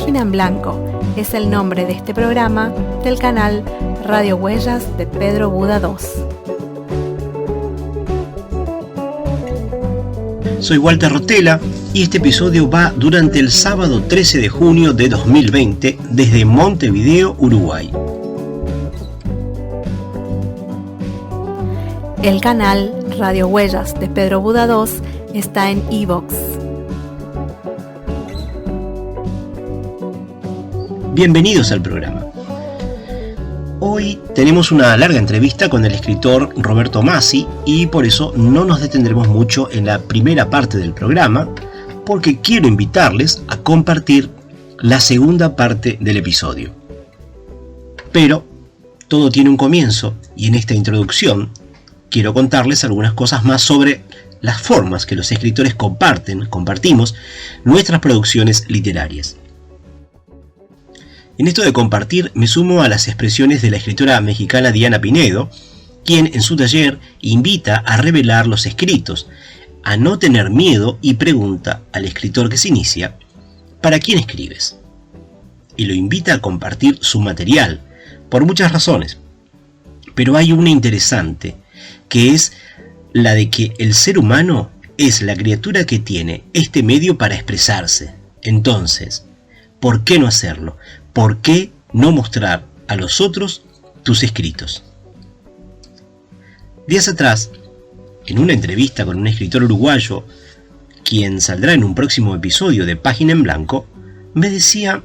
Página en Blanco es el nombre de este programa del canal Radio Huellas de Pedro Buda II. Soy Walter Rotella y este episodio va durante el sábado 13 de junio de 2020 desde Montevideo, Uruguay. El canal Radio Huellas de Pedro Buda II está en iVoox. Bienvenidos al programa. Hoy tenemos una larga entrevista con el escritor Roberto Massi y por eso no nos detendremos mucho en la primera parte del programa, porque quiero invitarles a compartir la segunda parte del episodio. Pero todo tiene un comienzo y en esta introducción quiero contarles algunas cosas más sobre las formas que los escritores compartimos nuestras producciones literarias. En esto de compartir me sumo a las expresiones de la escritora mexicana Diana Pinedo, quien en su taller invita a revelar los escritos, a no tener miedo y pregunta al escritor que se inicia, ¿para quién escribes? Y lo invita a compartir su material, por muchas razones. Pero hay una interesante, que es la de que el ser humano es la criatura que tiene este medio para expresarse. Entonces, ¿por qué no hacerlo? ¿Por qué no mostrar a los otros tus escritos? Días atrás, en una entrevista con un escritor uruguayo, quien saldrá en un próximo episodio de Página en Blanco, me decía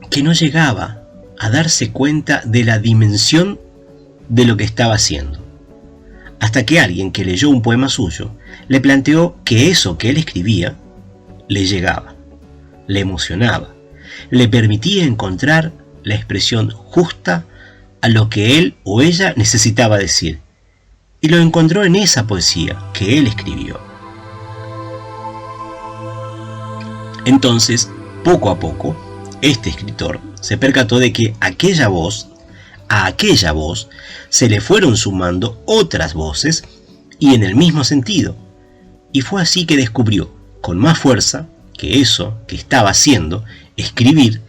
que no llegaba a darse cuenta de la dimensión de lo que estaba haciendo. Hasta que alguien que leyó un poema suyo le planteó que eso que él escribía le llegaba, le emocionaba, le permitía encontrar la expresión justa a lo que él o ella necesitaba decir, y lo encontró en esa poesía que él escribió. Entonces, poco a poco, este escritor se percató de que a aquella voz se le fueron sumando otras voces y en el mismo sentido, y fue así que descubrió con más fuerza que eso que estaba haciendo, escribir,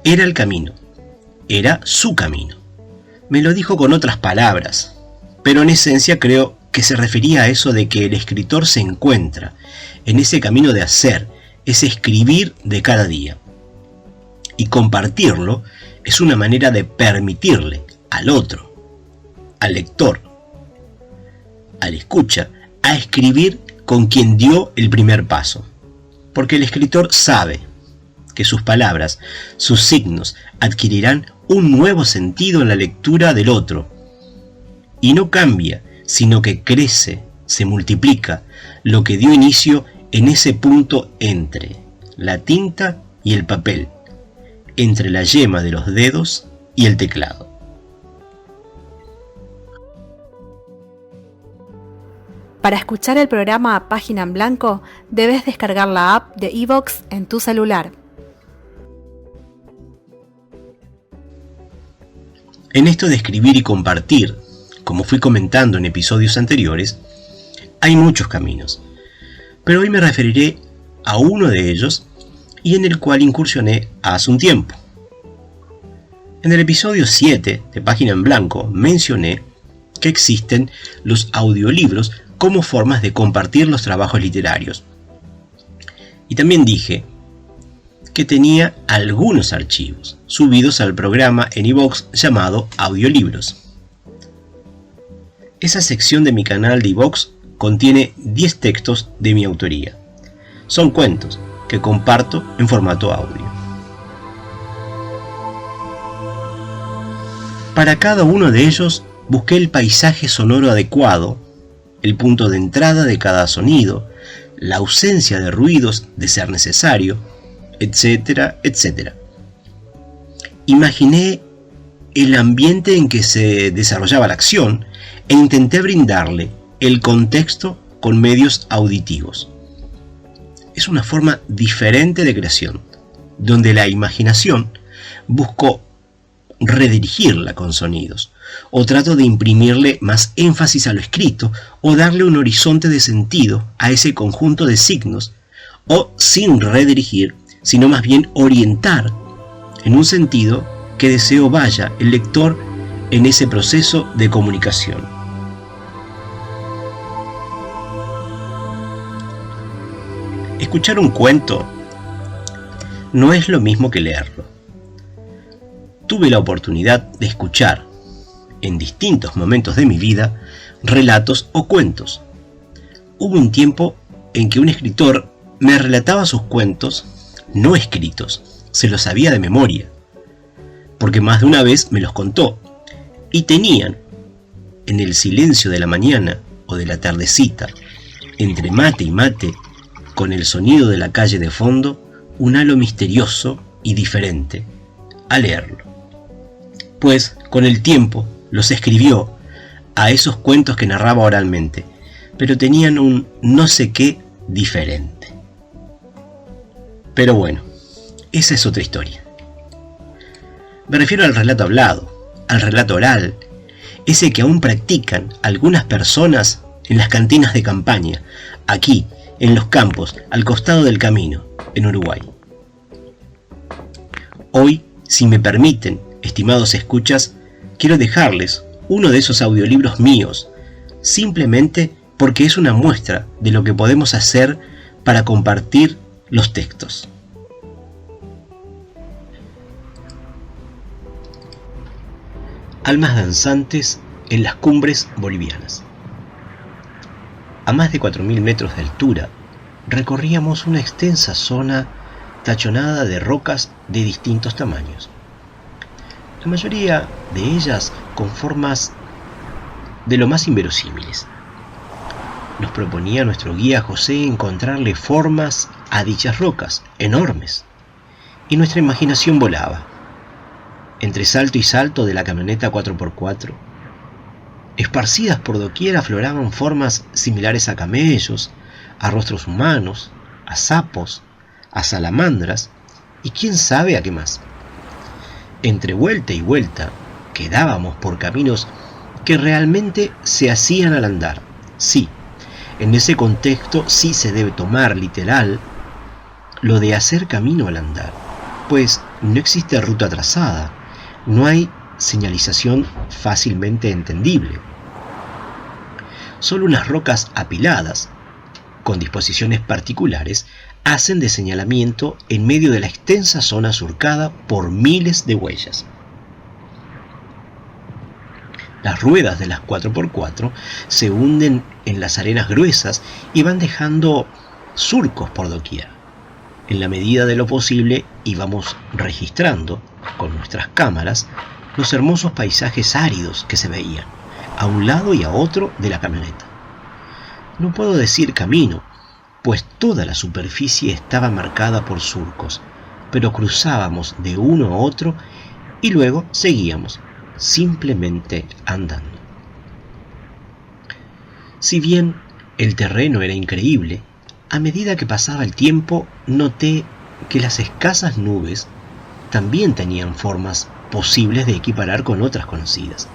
era el camino, era su camino. Me lo dijo con otras palabras, pero en esencia creo que se refería a eso de que el escritor se encuentra en ese camino de hacer, ese escribir de cada día. Y compartirlo es una manera de permitirle al otro, al lector, al escucha, a escribir con quien dio el primer paso. Porque el escritor sabe que sus palabras, sus signos, adquirirán un nuevo sentido en la lectura del otro. Y no cambia, sino que crece, se multiplica, lo que dio inicio en ese punto entre la tinta y el papel, entre la yema de los dedos y el teclado. Para escuchar el programa Página en Blanco, debes descargar la app de iVoox en tu celular. En esto de escribir y compartir, como fui comentando en episodios anteriores, hay muchos caminos, pero hoy me referiré a uno de ellos y en el cual incursioné hace un tiempo. En el episodio 7 de Página en Blanco mencioné que existen los audiolibros como formas de compartir los trabajos literarios. Y también dije que tenía algunos archivos subidos al programa en iVoox llamado Audiolibros. Esa sección de mi canal de iVoox contiene 10 textos de mi autoría. Son cuentos que comparto en formato audio. Para cada uno de ellos busqué el paisaje sonoro adecuado, el punto de entrada de cada sonido, la ausencia de ruidos de ser necesario, etcétera, etcétera. Imaginé el ambiente en que se desarrollaba la acción e intenté brindarle el contexto con medios auditivos. Es una forma diferente de creación, donde la imaginación buscó redirigirla con sonidos, o trato de imprimirle más énfasis a lo escrito, o darle un horizonte de sentido a ese conjunto de signos, o sin redirigir, sino más bien orientar en un sentido que deseo vaya el lector en ese proceso de comunicación. Escuchar un cuento no es lo mismo que leerlo. Tuve la oportunidad de escuchar, en distintos momentos de mi vida, relatos o cuentos. Hubo un tiempo en que un escritor me relataba sus cuentos no escritos, se los sabía de memoria, porque más de una vez me los contó, y tenían, en el silencio de la mañana o de la tardecita, entre mate y mate, con el sonido de la calle de fondo, un halo misterioso y diferente al leerlo. Pues con el tiempo los escribió a esos cuentos que narraba oralmente, pero tenían un no sé qué diferente. Pero bueno, esa es otra historia. Me refiero al relato hablado, al relato oral, ese que aún practican algunas personas en las cantinas de campaña, aquí, en los campos, al costado del camino, en Uruguay. Hoy, si me permiten, estimados escuchas, quiero dejarles uno de esos audiolibros míos, simplemente porque es una muestra de lo que podemos hacer para compartir los textos. Almas danzantes en las cumbres bolivianas. A más de 4.000 metros de altura, recorríamos una extensa zona tachonada de rocas de distintos tamaños. La mayoría de ellas con formas de lo más inverosímiles. Nos proponía nuestro guía José encontrarle formas a dichas rocas, enormes, y nuestra imaginación volaba. Entre salto y salto de la camioneta 4x4, esparcidas por doquier afloraban formas similares a camellos, a rostros humanos, a sapos, a salamandras y quién sabe a qué más. Entre vuelta y vuelta quedábamos por caminos que realmente se hacían al andar. Sí, en ese contexto sí se debe tomar literal lo de hacer camino al andar, pues no existe ruta trazada, no hay señalización fácilmente entendible. Solo unas rocas apiladas, con disposiciones particulares, hacen de señalamiento en medio de la extensa zona surcada por miles de huellas. Las ruedas de las 4x4 se hunden en las arenas gruesas y van dejando surcos por doquier. En la medida de lo posible íbamos registrando con nuestras cámaras los hermosos paisajes áridos que se veían a un lado y a otro de la camioneta. No puedo decir camino, pues toda la superficie estaba marcada por surcos, pero cruzábamos de uno a otro y luego seguíamos, simplemente andando. Si bien el terreno era increíble, a medida que pasaba el tiempo noté que las escasas nubes también tenían formas posibles de equiparar con otras conocidas.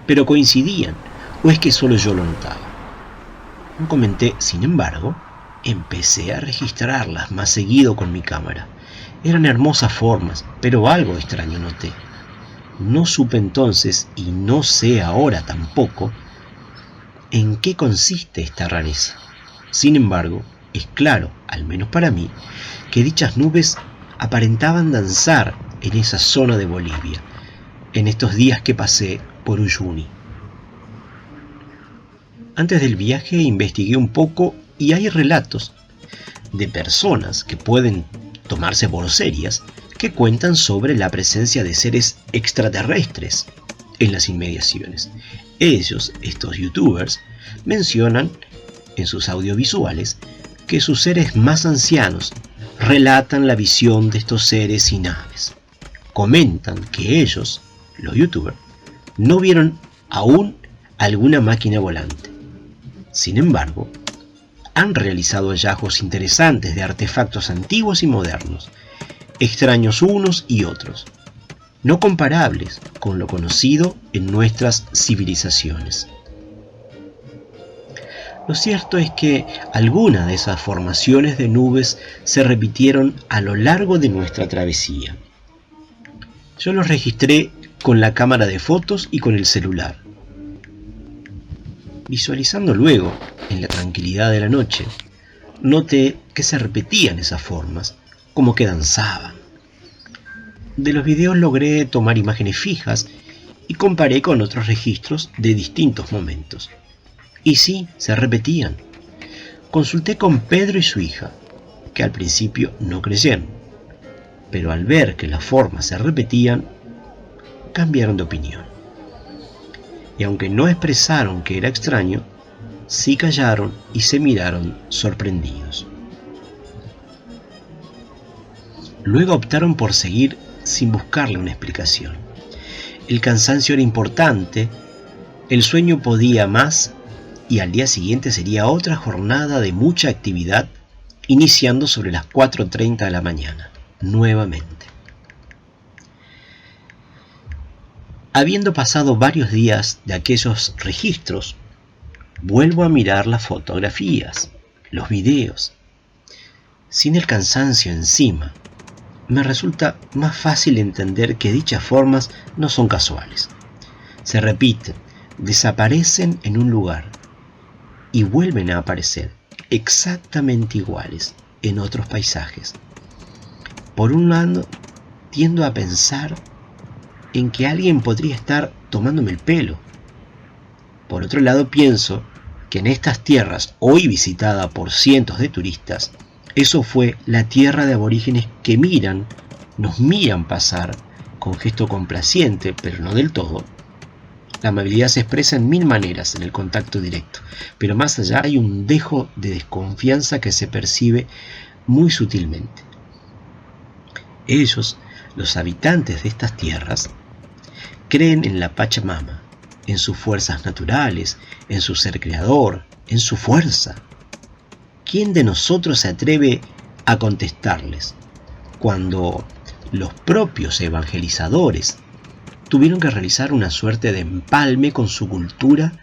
Pero coincidían, o es que solo yo lo notaba. No comenté, sin embargo, empecé a registrarlas más seguido con mi cámara. Eran hermosas formas, pero algo extraño noté. No supe entonces, y no sé ahora tampoco, en qué consiste esta rareza. Sin embargo, es claro, al menos para mí, que dichas nubes aparentaban danzar en esa zona de Bolivia, en estos días que pasé por Uyuni. Antes del viaje investigué un poco y hay relatos de personas que pueden tomarse por serias que cuentan sobre la presencia de seres extraterrestres en las inmediaciones. Ellos, estos youtubers, mencionan en sus audiovisuales que sus seres más ancianos relatan la visión de estos seres y naves. Comentan que ellos, los youtubers, no vieron aún alguna máquina volante. Sin embargo, han realizado hallazgos interesantes de artefactos antiguos y modernos, extraños unos y otros, no comparables con lo conocido en nuestras civilizaciones. Lo cierto es que algunas de esas formaciones de nubes se repitieron a lo largo de nuestra travesía. Yo los registré con la cámara de fotos y con el celular. Visualizando luego, en la tranquilidad de la noche, noté que se repetían esas formas, como que danzaban. De los videos logré tomar imágenes fijas y comparé con otros registros de distintos momentos. Y sí, se repetían. Consulté con Pedro y su hija, que al principio no creyeron, pero al ver que las formas se repetían, cambiaron de opinión. Y aunque no expresaron que era extraño, sí callaron y se miraron sorprendidos. Luego optaron por seguir sin buscarle una explicación. El cansancio era importante, el sueño podía más y al día siguiente sería otra jornada de mucha actividad, iniciando sobre las 4:30 de la mañana, nuevamente. Habiendo pasado varios días de aquellos registros, vuelvo a mirar las fotografías, los videos. Sin el cansancio encima, me resulta más fácil entender que dichas formas no son casuales. Se repiten, desaparecen en un lugar y vuelven a aparecer exactamente iguales en otros paisajes. Por un lado, tiendo a pensar en que alguien podría estar tomándome el pelo. Por otro lado, pienso que en estas tierras, hoy visitada por cientos de turistas, eso fue la tierra de aborígenes que nos miran pasar con gesto complaciente, pero no del todo. La amabilidad se expresa en 1000 maneras en el contacto directo, pero más allá hay un dejo de desconfianza que se percibe muy sutilmente. Ellos, los habitantes de estas tierras, creen en la Pachamama, en sus fuerzas naturales, en su ser creador, en su fuerza. ¿Quién de nosotros se atreve a contestarles cuando los propios evangelizadores tuvieron que realizar una suerte de empalme con su cultura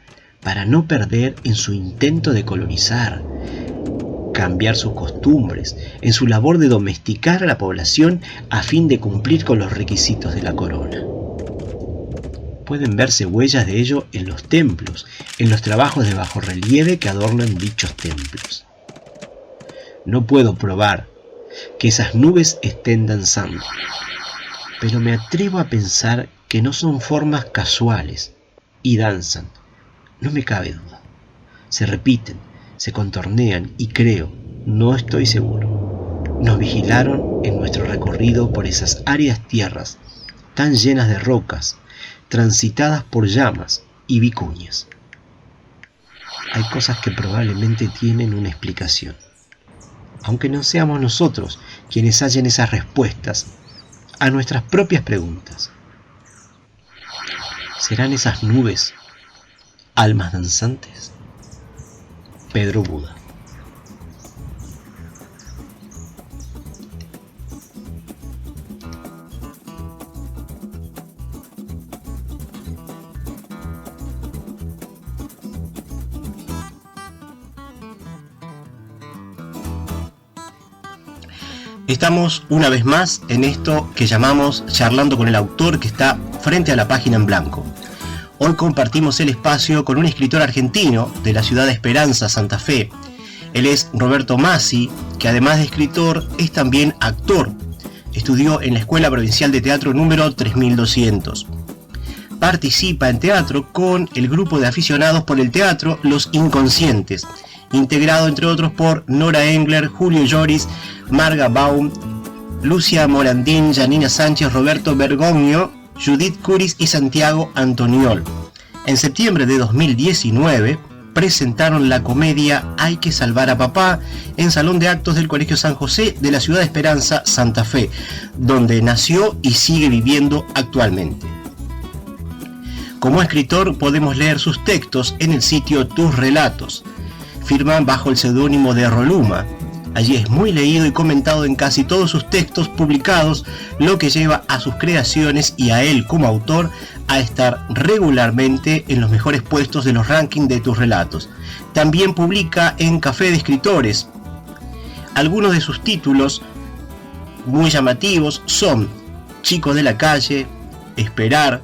para no perder en su intento de colonizar, cambiar sus costumbres, en su labor de domesticar a la población a fin de cumplir con los requisitos de la corona? Pueden verse huellas de ello en los templos, en los trabajos de bajorrelieve que adornan dichos templos. No puedo probar que esas nubes estén danzando, pero me atrevo a pensar que no son formas casuales y danzan, no me cabe duda. Se repiten, se contornean y creo, no estoy seguro, nos vigilaron en nuestro recorrido por esas áridas tierras tan llenas de rocas, transitadas por llamas y vicuñas. Hay cosas que probablemente tienen una explicación, aunque no seamos nosotros quienes hallen esas respuestas a nuestras propias preguntas. ¿Serán esas nubes almas danzantes? Pedro Buda. Estamos una vez más en esto que llamamos Charlando con el Autor, que está frente a la página en blanco. Hoy compartimos el espacio con un escritor argentino de la ciudad de Esperanza, Santa Fe. Él es Roberto Masi, que además de escritor es también actor. Estudió en la Escuela Provincial de Teatro número 3200. Participa en teatro con el grupo de aficionados por el teatro Los Inconscientes, integrado entre otros por Nora Engler, Julio Lloris, Marga Baum, Lucia Morandín, Janina Sánchez, Roberto Bergoglio, Judith Curis y Santiago Antoniol. En septiembre de 2019 presentaron la comedia Hay que salvar a papá en Salón de Actos del Colegio San José de la ciudad de Esperanza, Santa Fe, donde nació y sigue viviendo actualmente. Como escritor podemos leer sus textos en el sitio Tus Relatos. Firman bajo el seudónimo de Roluma. Allí es muy leído y comentado en casi todos sus textos publicados, lo que lleva a sus creaciones y a él como autor a estar regularmente en los mejores puestos de los rankings de Tus Relatos. también publica en Café de Escritores. Algunos de sus títulos muy llamativos son Chicos de la calle, Esperar,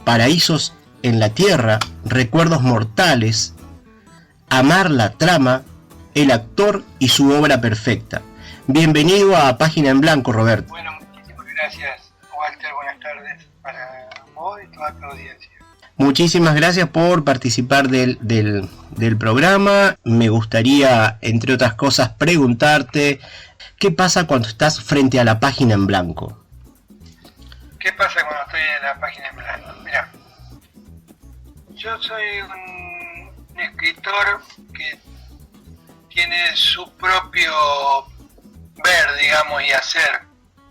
Paraísos en la tierra, Recuerdos mortales, Amar la trama, El actor y su obra perfecta. Bienvenido a Página en Blanco, Roberto. Bueno, muchísimas gracias, Walter. Buenas tardes para vos y toda tu audiencia. Muchísimas gracias por participar del programa. Me gustaría, entre otras cosas, preguntarte ¿qué pasa cuando estás frente a la página en blanco? ¿Qué pasa cuando estoy en la página en blanco? Mirá, yo soy un escritor que tiene su propio ver, digamos, y hacer.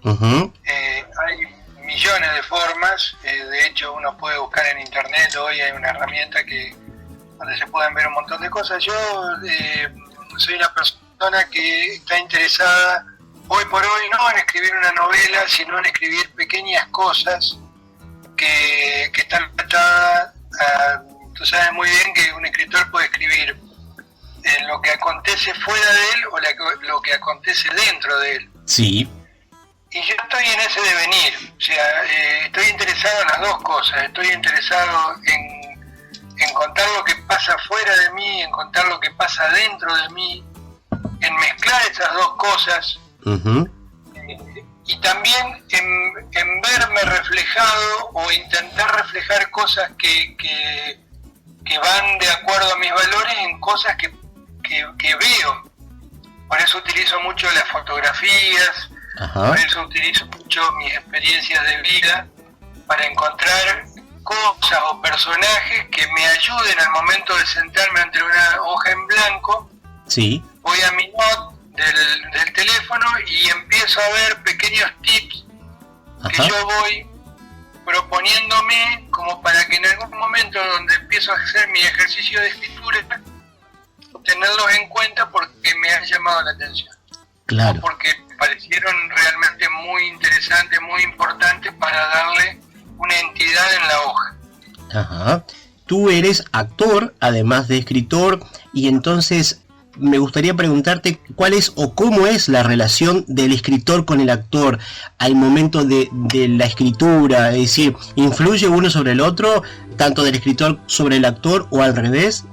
Uh-huh. Hay millones de formas, de hecho uno puede buscar en internet, hoy hay una herramienta donde se pueden ver un montón de cosas. Yo soy una persona que está interesada hoy por hoy no en escribir una novela, sino en escribir pequeñas cosas que están atadas a... Tú sabes muy bien que un escritor puede escribir lo que acontece fuera de él o lo que acontece dentro de él. Sí. Y yo estoy en ese devenir, o sea, estoy interesado en las dos cosas. Estoy interesado en contar lo que pasa fuera de mí, en contar lo que pasa dentro de mí, en mezclar esas dos cosas. Uh-huh. Y también en verme reflejado o intentar reflejar cosas que van de acuerdo a mis valores en cosas que veo. Por eso utilizo mucho las fotografías. Ajá. Por eso utilizo mucho mis experiencias de vida para encontrar cosas o personajes que me ayuden al momento de sentarme ante una hoja en blanco. Sí. Voy a mi note del teléfono y empiezo a ver pequeños tips. Ajá. Que yo voy proponiéndome como para que en algún momento donde empiezo a hacer mi ejercicio de escritura tenerlos en cuenta porque me han llamado la atención. Claro. Porque parecieron realmente muy interesantes, muy importantes para darle una entidad en la hoja. Ajá. Tú eres actor, además de escritor, y entonces me gustaría preguntarte cuál es o cómo es la relación del escritor con el actor al momento de la escritura, es decir, ¿influye uno sobre el otro, tanto del escritor sobre el actor o al revés?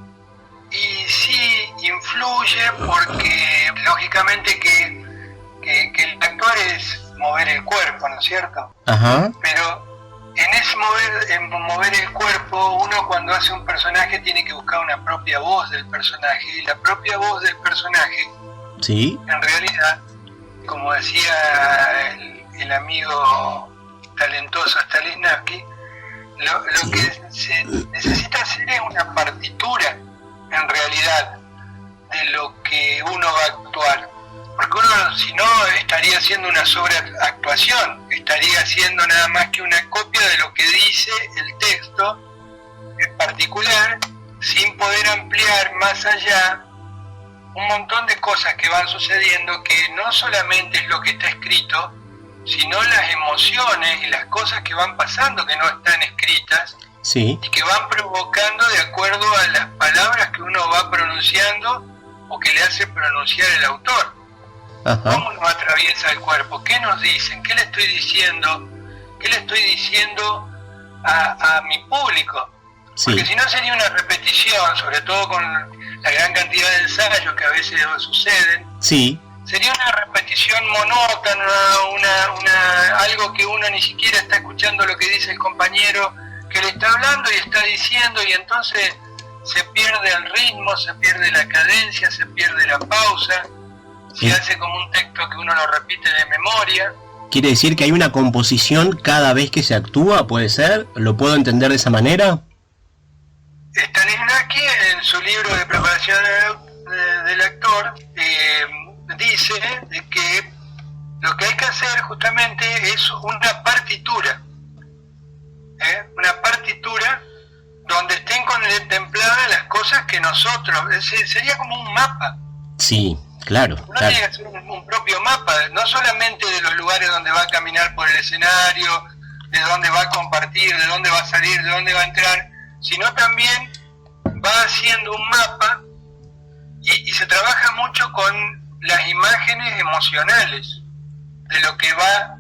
Y sí, influye porque lógicamente que el actor es mover el cuerpo, ¿no es cierto? Ajá. Pero en ese mover el cuerpo, uno cuando hace un personaje tiene que buscar una propia voz del personaje, y la propia voz del personaje, sí, en realidad, como decía el amigo talentoso Stanislavski, lo sí, que se necesita hacer es una partitura, en realidad, de lo que uno va a actuar. Porque uno, si no, estaría haciendo una sobreactuación, estaría haciendo nada más que una copia de lo que dice el texto en particular, sin poder ampliar más allá un montón de cosas que van sucediendo, que no solamente es lo que está escrito, sino las emociones y las cosas que van pasando que no están escritas, sí, y que van provocando de acuerdo a las palabras que uno va pronunciando o que le hace pronunciar el autor. Ajá. ¿Cómo nos atraviesa el cuerpo? ¿Qué nos dicen? ¿Qué le estoy diciendo? ¿Qué le estoy diciendo a mi público? Sí. Porque si no sería una repetición, sobre todo con la gran cantidad de ensayos que a veces suceden. Sí. Sería una repetición monótona, algo que uno ni siquiera está escuchando lo que dice el compañero que le está hablando y está diciendo, y entonces se pierde el ritmo, se pierde la cadencia, se pierde la pausa. Se hace como un texto que uno lo repite de memoria. ¿Quiere decir que hay una composición cada vez que se actúa? ¿Puede ser? ¿Lo puedo entender de esa manera? Stanislavski, en su libro de preparación del actor, dice de que lo que hay que hacer justamente es una partitura. Una partitura donde estén contempladas las cosas que nosotros... sería como un mapa. Sí. Claro, uno tiene que hacer un propio mapa, no solamente de los lugares donde va a caminar por el escenario, de dónde va a compartir, de dónde va a salir, de dónde va a entrar, sino también va haciendo un mapa y se trabaja mucho con las imágenes emocionales de lo que va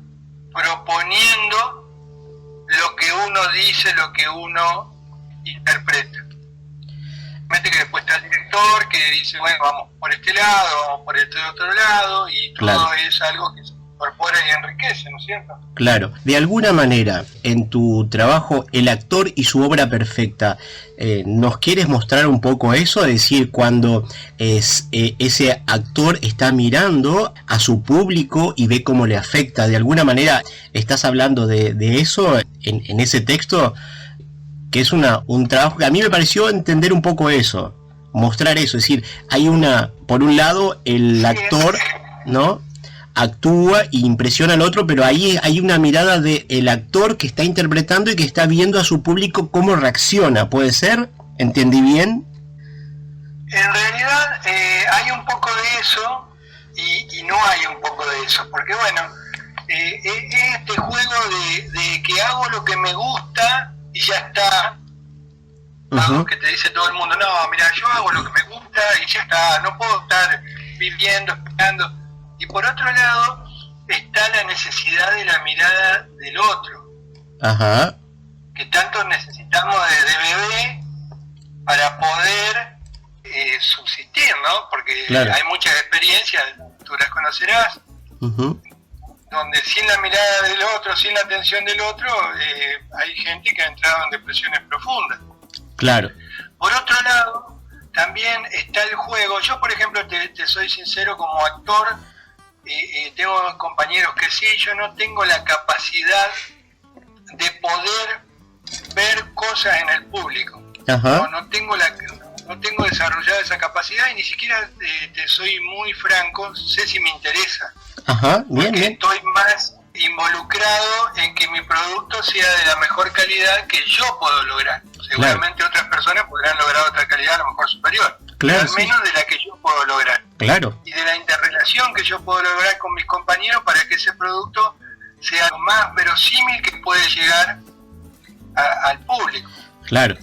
proponiendo, lo que uno dice, lo que uno interpreta. Que después está el director que dice, bueno, vamos por este lado, vamos por este otro lado, y todo claro. Es algo que se incorpora y enriquece, ¿no es cierto? Claro, de alguna manera, en tu trabajo, el actor y su obra perfecta, ¿nos quieres mostrar un poco eso? Es decir, cuando ese actor está mirando a su público y ve cómo le afecta, de alguna manera, ¿estás hablando de eso en ese texto? Que es un trabajo que a mí me pareció entender un poco eso, mostrar eso, es decir, hay por un lado, el actor, ¿no?, actúa e impresiona al otro, pero ahí hay una mirada del actor que está interpretando y que está viendo a su público cómo reacciona, ¿puede ser? ¿Entendí bien? En realidad hay un poco de eso y no hay un poco de eso, porque bueno, este juego de que hago lo que me gusta y ya está, algo que te dice todo el mundo, no, mira, yo hago lo que me gusta y ya está, no puedo estar viviendo, esperando. Y por otro lado está la necesidad de la mirada del otro, Ajá. que tanto necesitamos de bebé para poder subsistir, ¿no? Porque claro. Hay muchas experiencias, tú las conocerás, donde sin la mirada del otro, sin la atención del otro, hay gente que ha entrado en depresiones profundas. Claro. Por otro lado, también está el juego. Yo, por ejemplo, te soy sincero, como actor, tengo compañeros que sí, yo no tengo la capacidad de poder ver cosas en el público. Ajá. No tengo desarrollada esa capacidad y ni siquiera, te soy muy franco, sé si me interesa. Ajá, bien, bien. Estoy más involucrado en que mi producto sea de la mejor calidad que yo puedo lograr. Seguramente otras personas podrán lograr otra calidad a lo mejor superior, claro, al menos de la que yo puedo lograr. Claro. Y de la interrelación que yo puedo lograr con mis compañeros para que ese producto sea lo más verosímil que puede llegar al público. Claro.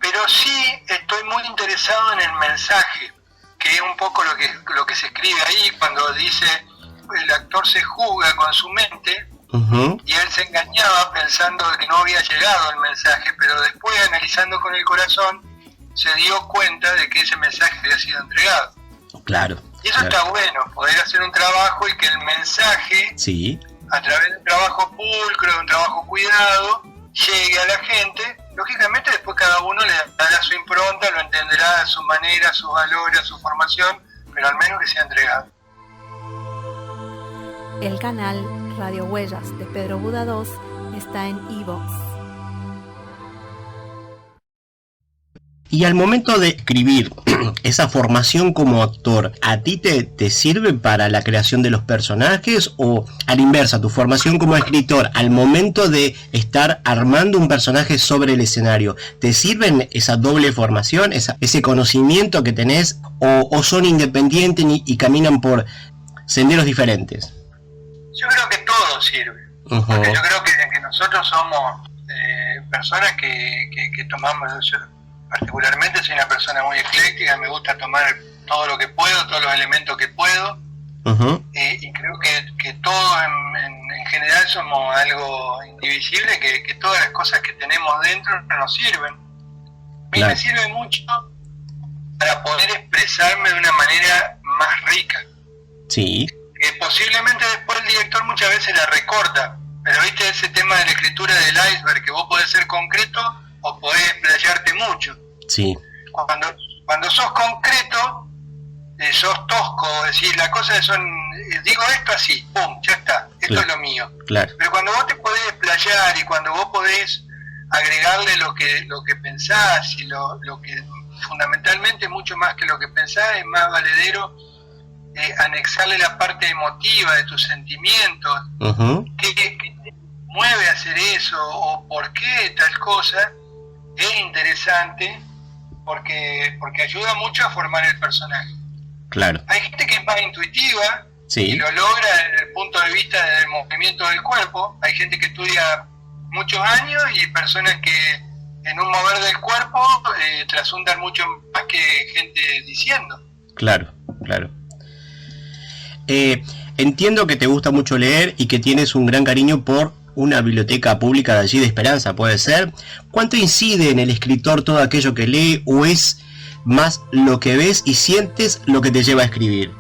Pero sí estoy muy interesado en el mensaje, que es un poco lo que se escribe ahí cuando dice el actor se juzga con su mente, y él se engañaba pensando que no había llegado el mensaje, pero después, analizando con el corazón, se dio cuenta de que ese mensaje había sido entregado. Claro. Y eso está bueno, poder hacer un trabajo y que el mensaje, sí, a través de un trabajo pulcro, de un trabajo cuidado, llegue a la gente. Lógicamente después cada uno le dará su impronta, lo entenderá a su manera, a sus valores, a su formación, pero al menos que sea entregado. El canal Radio Huellas de Pedro Buda 2 está en iVoox. Y al momento de escribir esa formación como actor, ¿a ti te sirve para la creación de los personajes? O a la inversa, tu formación como escritor, al momento de estar armando un personaje sobre el escenario, ¿te sirven esa doble formación, ese conocimiento que tenés? ¿O son independientes y caminan por senderos diferentes? Yo creo que todo sirve. Porque yo creo que nosotros somos personas que tomamos... Yo particularmente soy una persona muy ecléctica, me gusta tomar todo lo que puedo, todos los elementos que puedo, y creo que todos en general somos algo indivisible, que todas las cosas que tenemos dentro nos sirven. A mí me sirve mucho para poder expresarme de una manera más rica. Sí. Que posiblemente después el director muchas veces la recorta, pero viste ese tema de la escritura del iceberg, que vos podés ser concreto o podés explayarte mucho. Sí. Cuando sos concreto, sos tosco, es decir, las cosas son, digo esto así, pum, ya está, esto es lo mío. Claro. Pero cuando vos te podés explayar y cuando vos podés agregarle lo que pensás y lo que fundamentalmente mucho más que lo que pensás, es más valedero anexarle la parte emotiva de tus sentimientos, que te mueve a hacer eso o por qué tal cosa, es interesante porque ayuda mucho a formar el personaje. Claro. Hay gente que es más intuitiva, sí, y lo logra desde el punto de vista del movimiento del cuerpo. Hay gente que estudia muchos años y personas que en un mover del cuerpo trasundan mucho más que gente diciendo. Claro, claro. Entiendo que te gusta mucho leer y que tienes un gran cariño por una biblioteca pública de allí de Esperanza, ¿puede ser? ¿Cuánto incide en el escritor todo aquello que lee, o es más lo que ves y sientes lo que te lleva a escribir?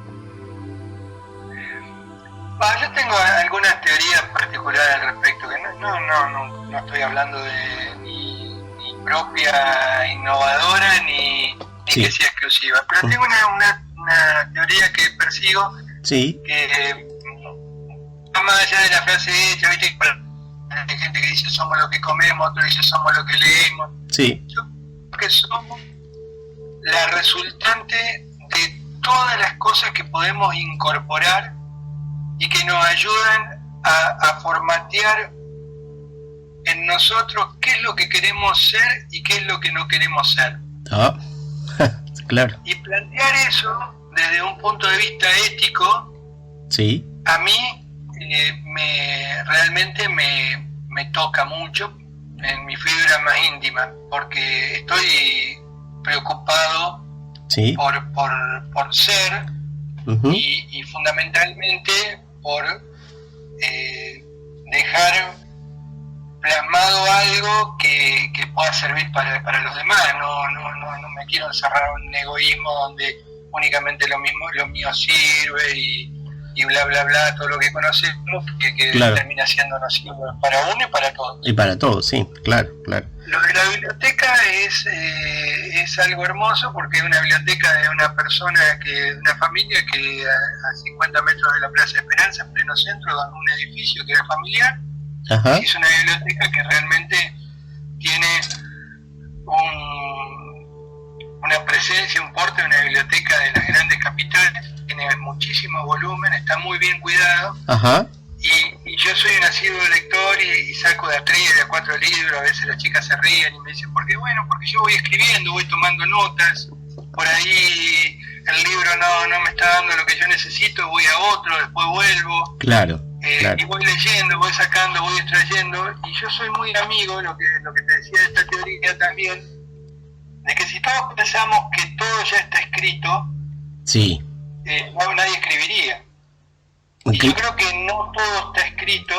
Yo tengo algunas teorías particulares al respecto, que no estoy hablando de ni propia innovadora ni Sí. que sea exclusiva, pero tengo una teoría que persigo, Sí, que va más allá de la frase hecha, ¿viste? Hay gente que dice somos lo que comemos, otro dice somos lo que leemos. sí, Yo creo que somos la resultante de todas las cosas que podemos incorporar y que nos ayudan a formatear en nosotros qué es lo que queremos ser y qué es lo que no queremos ser. ah, claro, Y plantear eso desde un punto de vista ético, sí, a mí realmente me toca mucho en mi fibra más íntima, porque estoy preocupado sí, por ser ujú, y fundamentalmente por dejar plasmado algo que pueda servir para los demás. No me quiero encerrar en un egoísmo donde únicamente lo mío sirve y bla bla bla, todo lo que conocemos que Claro. termina siendo nocivo para uno y para todos. y para todos, sí, claro, claro, Lo de la biblioteca es algo hermoso, porque es una biblioteca de una de una familia que a 50 metros de la Plaza Esperanza, en pleno centro, en un edificio que era familiar, ajá, es una biblioteca que realmente tiene una presencia, un porte de una biblioteca de las grandes capitales, tiene muchísimo volumen, está muy bien cuidado. ajá, Y yo soy un asiduo lector y saco de a 3 y de a 4 libros. A veces las chicas se ríen y me dicen, ¿por qué? Bueno, porque yo voy escribiendo, voy tomando notas, por ahí el libro no me está dando lo que yo necesito, voy a otro, después vuelvo, claro, y claro, voy leyendo, voy sacando, voy extrayendo, y yo soy muy amigo, lo que te decía de esta teoría también, de que si todos pensamos que todo ya está escrito, sí, nadie escribiría. Y yo creo que no todo está escrito,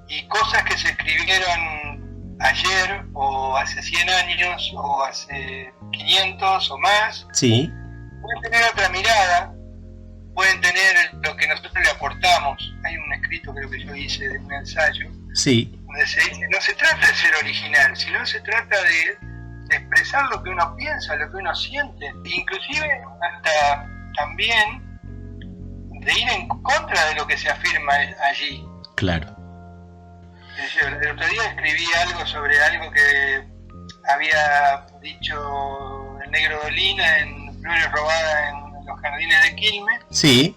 y cosas que se escribieron ayer o hace 100 años o hace 500 o más, sí, pueden tener otra mirada, pueden tener lo que nosotros le aportamos. Hay un escrito, creo que yo hice, de un ensayo, sí, donde se dice, no se trata de ser original, sino se trata de expresar lo que uno piensa, lo que uno siente, inclusive hasta también de ir en contra de lo que se afirma allí. claro, El otro día escribí algo sobre algo que había dicho el Negro Dolina en Flores Robadas en los Jardines de Quilmes, sí,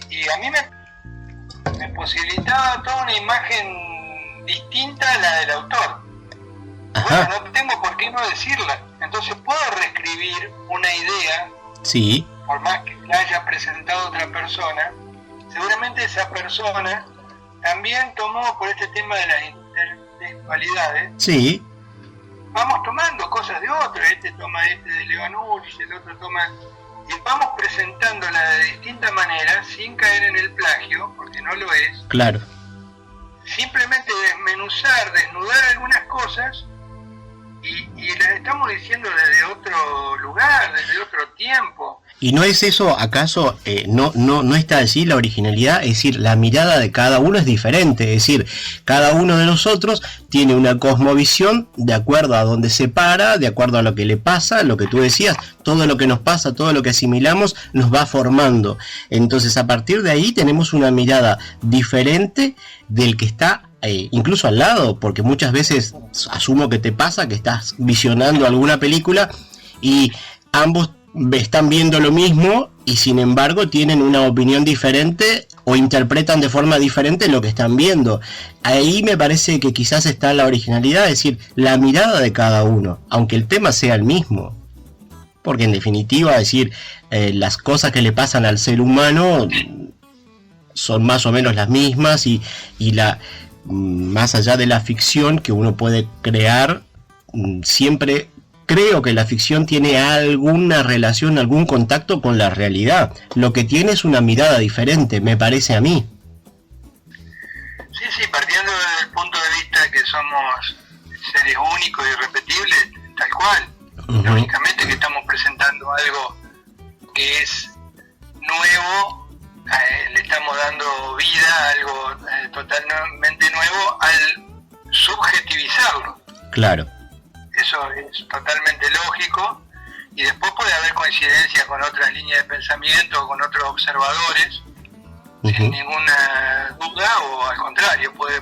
y a mí me posibilitaba toda una imagen distinta a la del autor. ajá, Bueno, no tengo por qué no decirla, entonces puedo reescribir una idea, sí, por más que la haya presentado otra persona. Seguramente esa persona también tomó, por este tema de las intertextualidades, sí, vamos tomando cosas de otro, este toma de León Ulrich, el otro toma, y vamos presentándola de distinta manera, sin caer en el plagio, porque no lo es, claro, simplemente desnudar algunas cosas, y las estamos diciendo desde otro lugar, desde otro tiempo. ¿y no es eso acaso, no está allí la originalidad? Es decir, la mirada de cada uno es diferente, es decir, cada uno de nosotros tiene una cosmovisión de acuerdo a donde se para, de acuerdo a lo que le pasa, lo que tú decías, todo lo que nos pasa, todo lo que asimilamos nos va formando. Entonces, a partir de ahí tenemos una mirada diferente del que está incluso al lado, porque muchas veces asumo que te pasa que estás visionando alguna película y ambos están viendo lo mismo y sin embargo tienen una opinión diferente o interpretan de forma diferente lo que están viendo. Ahí me parece que quizás está la originalidad, es decir, la mirada de cada uno, aunque el tema sea el mismo. Porque en definitiva, es decir, las cosas que le pasan al ser humano son más o menos las mismas y más allá de la ficción que uno puede crear, siempre creo que la ficción tiene alguna relación, algún contacto con la realidad. Lo que tiene es una mirada diferente, me parece a mí. Sí, partiendo del punto de vista que somos seres únicos y irrepetibles, tal cual. Lógicamente que estamos presentando algo que es nuevo, le estamos dando vida a algo totalmente nuevo al subjetivizarlo. Claro. Eso es totalmente lógico, y después puede haber coincidencia con otras líneas de pensamiento, con otros observadores, sin ninguna duda, o al contrario, puede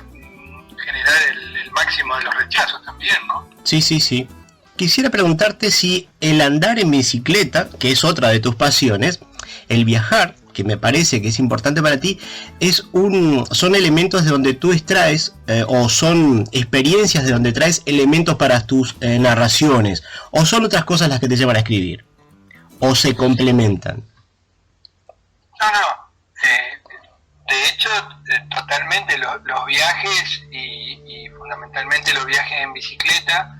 generar el máximo de los rechazos también, ¿no? Sí. Quisiera preguntarte si el andar en bicicleta, que es otra de tus pasiones, el viajar, que me parece que es importante para ti, son elementos de donde tú extraes, o son experiencias de donde traes elementos para tus narraciones, o son otras cosas las que te llevan a escribir, o se complementan. No. De hecho, totalmente los viajes y fundamentalmente los viajes en bicicleta,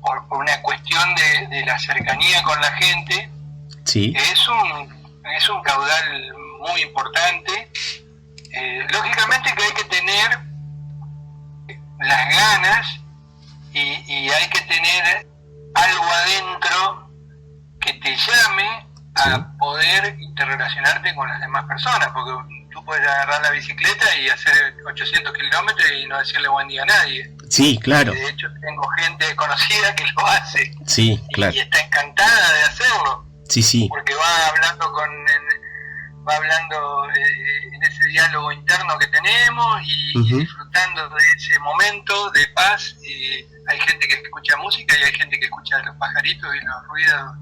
por una cuestión de la cercanía con la gente, sí, es un caudal muy importante. Lógicamente que hay que tener las ganas y hay que tener algo adentro que te llame a poder interrelacionarte con las demás personas, porque tú puedes agarrar la bicicleta y hacer 800 kilómetros y no decirle buen día a nadie. Sí, claro. Y de hecho tengo gente conocida que lo hace. Sí, claro. Y está encantada de hacerlo. Sí. Porque va hablando en ese diálogo interno que tenemos y disfrutando de ese momento de paz. Hay gente que escucha música y hay gente que escucha los pajaritos y los ruidos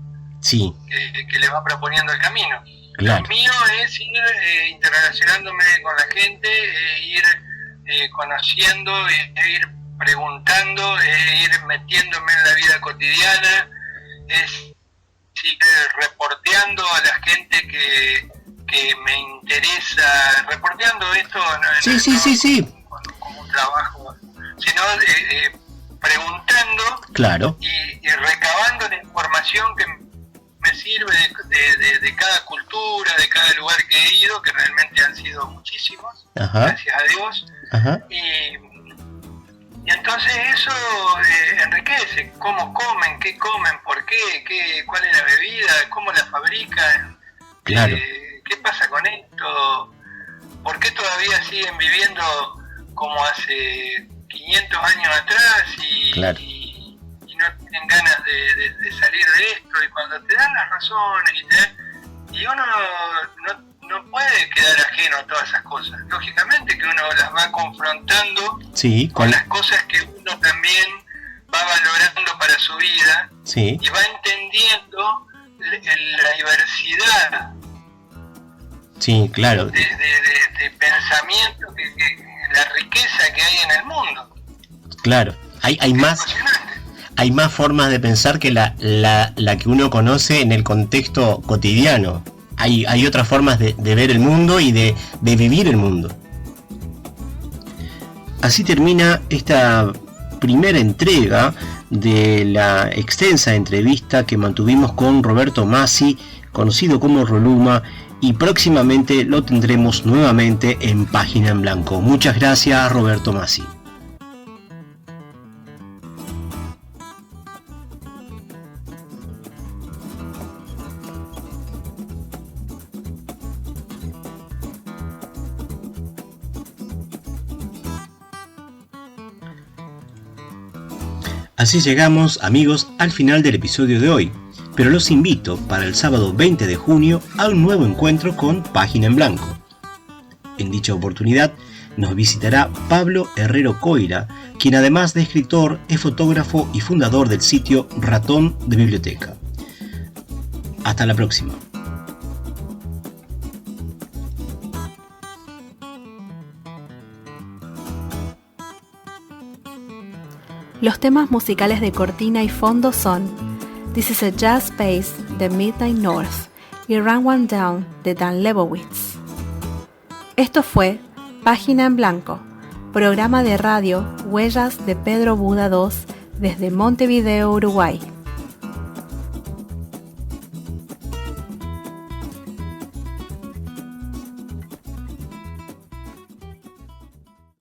que le va proponiendo el camino. Claro. Lo mío es ir interrelacionándome con la gente, ir conociendo, ir preguntando, ir metiéndome en la vida cotidiana, es ir reporteando a la gente que me interesa, reporteando esto como un trabajo, sino preguntando, claro, y recabando la información que me sirve de cada cultura, de cada lugar que he ido, que realmente han sido muchísimos, gracias a Dios. Y entonces eso enriquece, cómo comen, qué comen, por qué, cuál es la bebida, cómo la fabrican, claro. Qué pasa con esto, por qué todavía siguen viviendo como hace 500 años atrás y no tienen ganas de salir de esto, y cuando te dan las razones y uno no puede quedar ajeno a todas esas cosas. Lógicamente que uno las va confrontando con las cosas que uno también va valorando para su vida, y va entendiendo la diversidad de pensamiento, la riqueza que hay en el mundo. Claro, hay más formas de pensar que la que uno conoce en el contexto cotidiano. Hay otras formas de ver el mundo y de vivir el mundo. Así termina esta primera entrega de la extensa entrevista que mantuvimos con Roberto Masi, conocido como Roluma, y próximamente lo tendremos nuevamente en Página en Blanco. Muchas gracias, Roberto Masi. Así llegamos, amigos, al final del episodio de hoy, pero los invito para el sábado 20 de junio a un nuevo encuentro con Página en Blanco. En dicha oportunidad nos visitará Pablo Herrero Coira, quien además de escritor es fotógrafo y fundador del sitio Ratón de Biblioteca. Hasta la próxima. Los temas musicales de cortina y fondo son This is a Jazz Space de Midnight North y Run One Down de Dan Lebowitz. Esto fue Página en Blanco, programa de radio Huellas de Pedro Buda II desde Montevideo, Uruguay.